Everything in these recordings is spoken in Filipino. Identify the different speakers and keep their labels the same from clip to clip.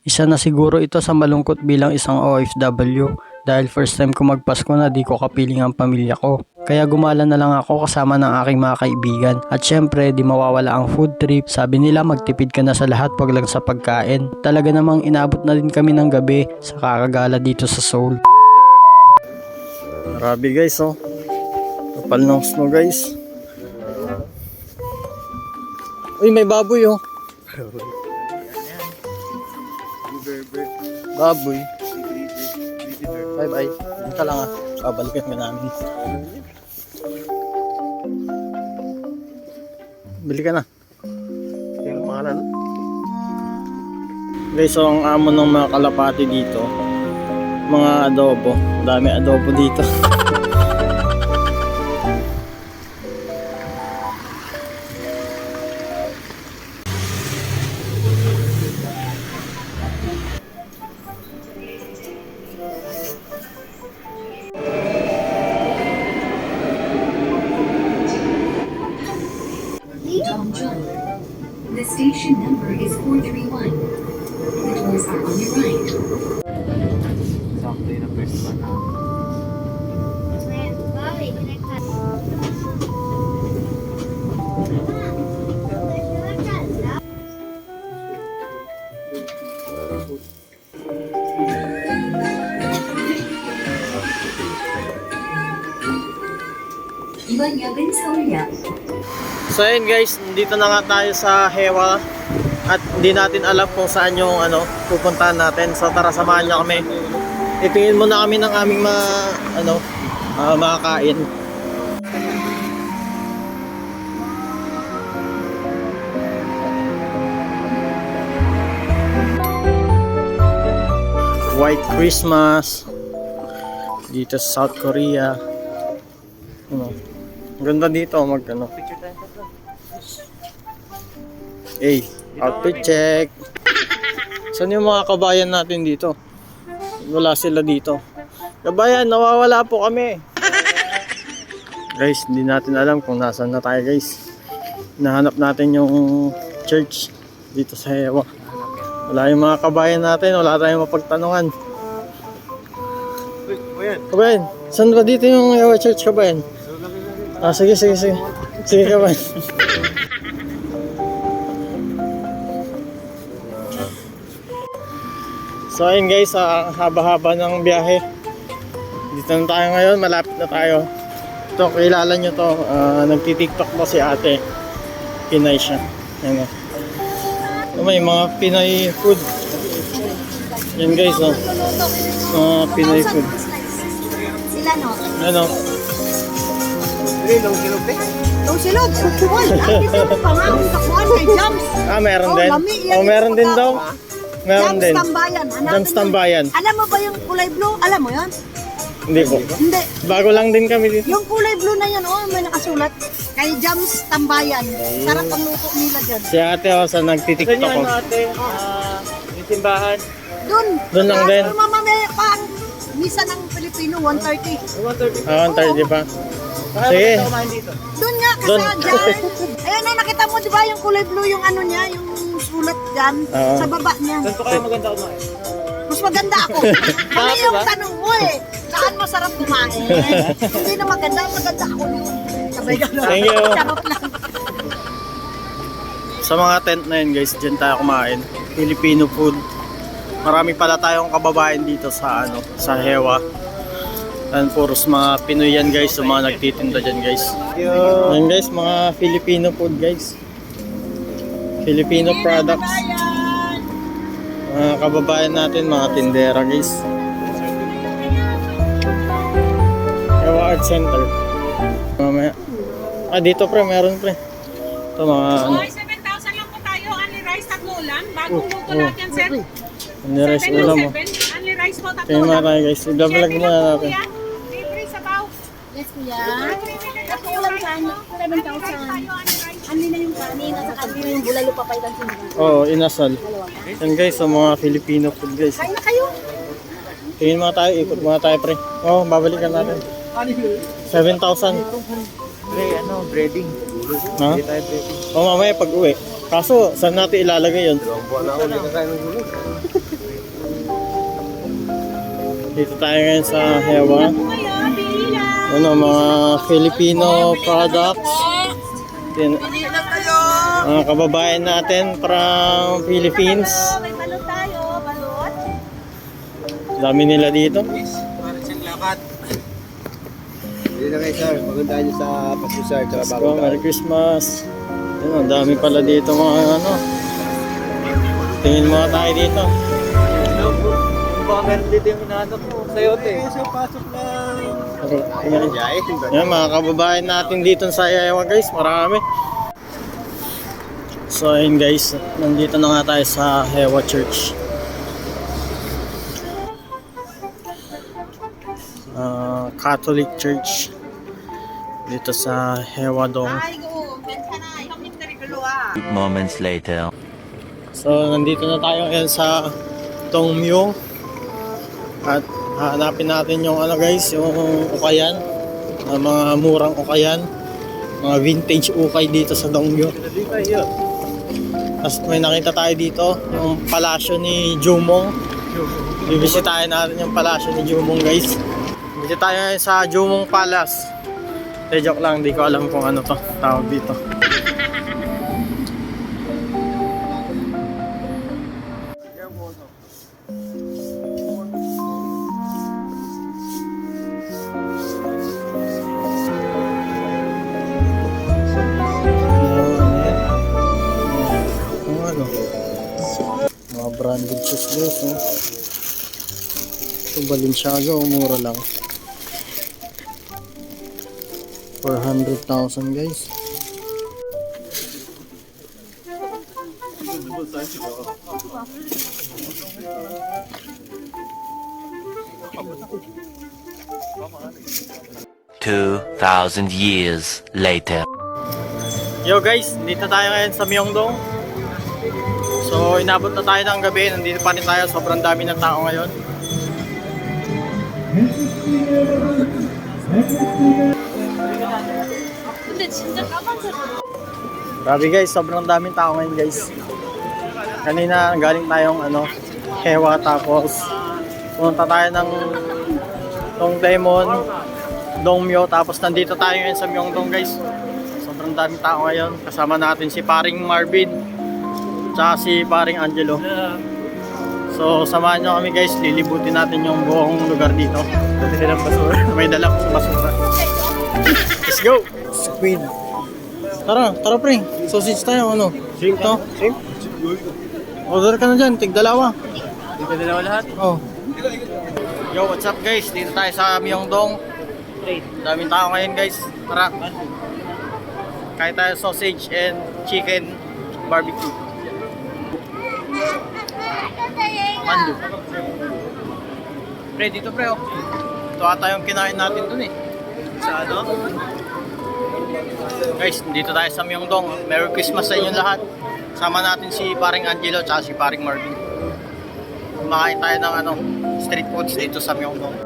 Speaker 1: Isa na siguro ito sa malungkot bilang isang OFW dahil first time ko magpasko na di ko kapiling ang pamilya ko. Kaya gumala na lang ako kasama ng aking mga kaibigan. At syempre di mawawala ang food trip. Sabi nila magtipid ka na sa lahat, wag lang sa pagkain. Talaga namang inabot na din kami ng gabi sa kakagala dito sa Seoul. Grabe guys oh. Kapal ng snow guys. Uy, may baboy oh. Baboy. Bye bye. Dito lang ah. Babalikan ka namin. Bili ka na.
Speaker 2: Yung pangalan?
Speaker 1: Guys, so ang amo ng mga kalapati dito, mga adobo. Dami adobo dito.
Speaker 3: The station number is 431. The doors are on your right.
Speaker 2: Sakto yun ang pwesto ba na?
Speaker 3: 이번 역은 서울역.
Speaker 1: So ayun guys, dito na nga tayo sa Hewa at hindi natin alam kung saan yung pupuntahan natin. So tara, samahan niyo kami. Itingin muna kami ng aming makakain. White Christmas dito sa South Korea. Ganda dito
Speaker 2: Picture tayo tatlo.
Speaker 1: Hey, outfit check. Saan yung mga kabayan natin dito? Wala sila dito. Kabayan, nawawala po kami. Guys, hindi natin alam kung nasaan na tayo guys. Nahanap natin yung church dito sa Hewa. Wala yung mga kabayan natin, wala tayong mapagtanungan. Kabayan, saan ba dito yung Hewa Church, kabayan? Ah, sige. Sige kabayan. So ayun guys, haba-haba ng biyahe. Dito na tayo ngayon, malapit na tayo. Ito, kilala nyo to, nagtitiktok po si ate. Pinay siya. Ayan o. May mga Pinoy food. Yan guys o. Mga Pinoy food.
Speaker 4: Sila no?
Speaker 1: Ano?
Speaker 2: Long silog eh.
Speaker 4: Long silog. Uy, ang isa mo pa nga. Ang takbuhan kay Jams.
Speaker 1: Ah, meron din?
Speaker 4: lami, yan
Speaker 1: Oh, meron
Speaker 4: yung
Speaker 1: din daw. Meron
Speaker 4: Jams
Speaker 1: din.
Speaker 4: Tambayan. Hanapin
Speaker 1: Jams
Speaker 4: mo.
Speaker 1: Tambayan.
Speaker 4: Alam mo ba yung kulay blue? Alam mo yun?
Speaker 1: Hindi po.
Speaker 4: Hindi.
Speaker 1: Bago lang din kami dito.
Speaker 4: Yung kulay blue na yun, oh, may nakasulat. Kay Jams Tambayan. Sarap ang luto nila dyan.
Speaker 1: Si ate o, sa nagtitiktok ko.
Speaker 2: ate? Yung simbahan.
Speaker 4: Doon
Speaker 1: lang din.
Speaker 4: Mamamaya pa ang misa ng Pilipino, 130.
Speaker 2: 130.
Speaker 1: Ah, 130 pa. Sige.
Speaker 4: Doon nga,
Speaker 1: Doon.
Speaker 4: kasi dyan. Ayan na, nakita mo di ba yung kulay blue, yung ano niya, yung sulat dyan,
Speaker 1: Oo.
Speaker 4: sa baba niya.
Speaker 2: Saan pa kayo maganda kumain?
Speaker 4: Mas maganda ako. Ano yung tanong mo eh? Saan masarap kumain? Hindi na maganda ako yun. Sabay ka na.
Speaker 1: Thank you.
Speaker 4: Charot lang.
Speaker 1: Sa mga tent na yun guys, dyan tayo kumain. Filipino food. Marami pala tayong kababayan dito sa sa Hewa. And puros mga Pinoy yan guys, so mga nagtitinda dyan guys. Yan guys, mga Filipino food guys. Filipino products. Mga kababayan natin, mga tindera guys. Hewa Art Center. Mamaya. Ah, dito pre, meron pre. Ito mga
Speaker 5: Hoy, 7,000 lang po tayo. Only rice, tatlo ulam. Bagong luto natin yan, sir.
Speaker 1: niresk ulam mo.
Speaker 5: 7,000. Only rice po, tatlo
Speaker 1: Kaya mga
Speaker 5: ulam.
Speaker 1: tayo guys, i-vlog muna natin.
Speaker 5: Libre sabaw.
Speaker 4: Yes, kuya. At ulam saan? 7,000. Ano na yung kanin? At saka yung bulalo papaitan sa mga.
Speaker 1: Oo, inasal. Yan guys, sa mga Filipino food guys.
Speaker 4: Kain na kayo.
Speaker 1: Tingin mga tayo, ikot mga tayo pre. Oo, babalikan natin. 7,000.
Speaker 2: Pre, breading.
Speaker 1: Ha?
Speaker 2: Hindi tayo breading.
Speaker 1: O mamaya pag uwi. Kaso, saan natin ilalagay yun?
Speaker 2: Dalawang buwan na ako, hindi na tayo ng gulog.
Speaker 1: Dito tayo ngayon sa Hewa.
Speaker 5: Kayo, pili lang.
Speaker 1: Ano, mga Filipino products. Mga kababayan natin from Philippines.
Speaker 5: May balot tayo, balot.
Speaker 1: Dami nila dito.
Speaker 2: Dito na kayo, sir. Maganda nyo sa pag-sir.
Speaker 1: So, Merry Christmas. Ano, ang dami pala dito mga ano. Tingin mga tayo dito.
Speaker 2: Baka meron dito yung hinahanap mo. Sayote.
Speaker 1: Yan, mga kababayan natin dito sa Hewa guys. Marami. So ayun guys, nandito na nga tayo sa Hewa Church. Catholic Church dito sa Hewa Dong.
Speaker 6: Moments later.
Speaker 1: So nandito na tayo ngayon sa Dongmyo at hanapin natin yung ano guys, yung ukayan, mga murang ukayan, mga vintage ukay dito sa Dongmyo. Tapos may nakita tayo dito, yung palasyo ni Jumong. Bibisitahin natin yung palasyo ni Jumong guys. Dito tayo ngayon sa Jumong Palace. Joke lang, di ko alam kung ano to tawag dito. Ano? Mga branded shoes guys, no? Ito Balenciaga, mura lang. 400,000 guys.
Speaker 6: $2,000 years later.
Speaker 1: Yo guys, dito tayo ngayon sa Myeongdong. So inabot na tayo ng gabi, nandito pa rin tayo, sobrang dami ng tao ngayon. Grabe guys, sobrang daming tao ngayon guys. Kanina galing tayong ano, Hewa, tapos pumunta tayo ng Dongdaemun, Dongmyo, tapos nandito tayo ngayon sa Myeongdong guys. Sobrang daming tao ngayon. Kasama natin si paring Marvin tsaka si paring Angelo. So samahan nyo kami guys, lilibutin natin yung buong lugar dito. May dalang basura. Let's go! Squid. Tara pre. Sausage tayo, ano? Shrimp to? Shrimp? Order ka na dyan, tig-dalawa.
Speaker 2: Tig-dalawa lahat?
Speaker 1: Oh. Yo, what's up guys? Dito tayo sa Myeongdong. Daming tao ngayon guys. Tara. Kain tayo sausage and chicken barbecue. Mando. Pre, dito pre oh. Ito ata yung kinain natin dun eh. Sa ano? Guys, dito tayo sa Myeongdong. Merry Christmas sa inyo lahat. Sama natin si paring Angelo at si paring Marvin. Kumakain tayo ng ano, street foods dito sa Myeongdong.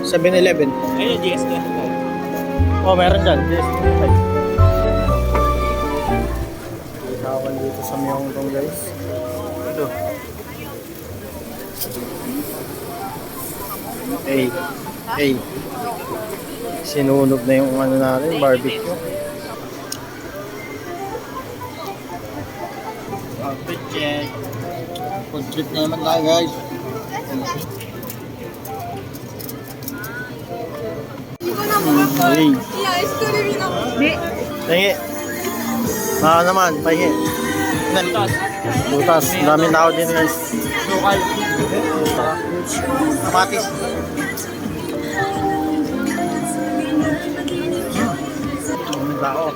Speaker 1: Sa 7-Eleven.
Speaker 2: Ayun, GST.
Speaker 1: Oh, meron dyan. Ikawan dito sa Myeongdong guys. Ito. Hey. Sinunog na yung ano natin, barbecue. Food check. Food trip na naman tayo guys. Hey. Pahingi. Naman, pahingi. Butas. Daming tao din guys.
Speaker 2: Local.
Speaker 1: Kamatis. Daming tao.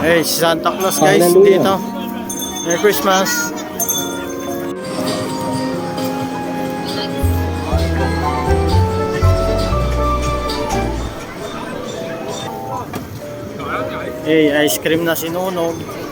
Speaker 1: Eh, si Santa Claus guys dito. Merry Christmas! Ice cream na si Nunong.